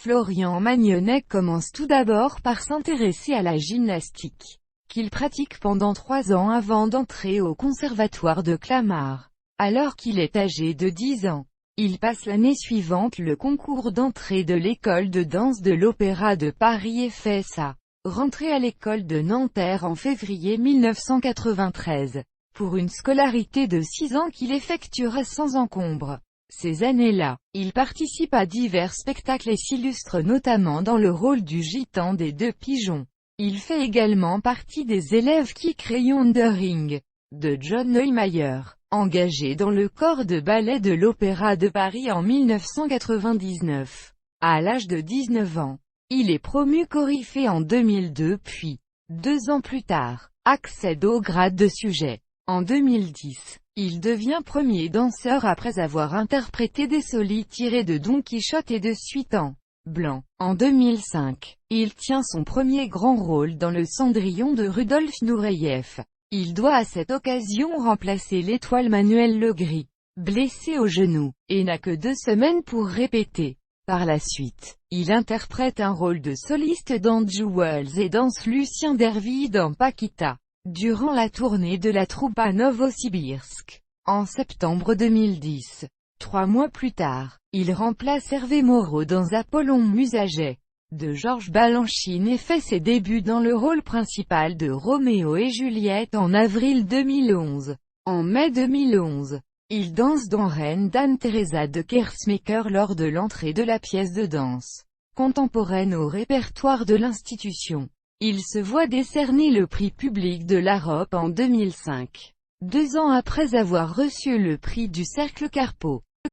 Florian Magnonnet commence tout d'abord par s'intéresser à la gymnastique, qu'il pratique pendant 3 ans avant d'entrer au conservatoire de Clamart. Alors qu'il est âgé de 10 ans, il passe l'année suivante le concours d'entrée de l'école de danse de l'Opéra de Paris et fait sa rentrée à l'école de Nanterre en février 1993, pour une scolarité de 6 ans qu'il effectuera sans encombre. Ces années-là, il participe à divers spectacles et s'illustre notamment dans le rôle du gitan des 2 pigeons. Il fait également partie des élèves qui créent Wandering, de John Neumeier, engagé dans le corps de ballet de l'Opéra de Paris en 1999. À l'âge de 19 ans, il est promu coryphée en 2002 puis, 2 ans plus tard, accède au grade de sujet. En 2010, il devient premier danseur après avoir interprété des solis tirés de Don Quichotte et de Suite en blanc. En 2005, il tient son premier grand rôle dans le Cendrillon de Rudolf Nureyev. Il doit à cette occasion remplacer l'étoile Manuel Legris, blessé au genou, et n'a que 2 semaines pour répéter. Par la suite, il interprète un rôle de soliste dans Jewels et danse Lucien Derville dans Paquita, durant la tournée de la troupe à Novosibirsk. En septembre 2010, 3 mois plus tard, il remplace Hervé Moreau dans Apollon Musaget, de Georges Balanchine et fait ses débuts dans le rôle principal de Roméo et Juliette en avril 2011. En mai 2011, il danse dans Reine d'Anne-Theresa de Kersmaker lors de l'entrée de la pièce de danse contemporaine au répertoire de l'institution. Il se voit décerner le prix public de l'Arope en 2005, 2 ans après avoir reçu le prix du Cercle Carpeau.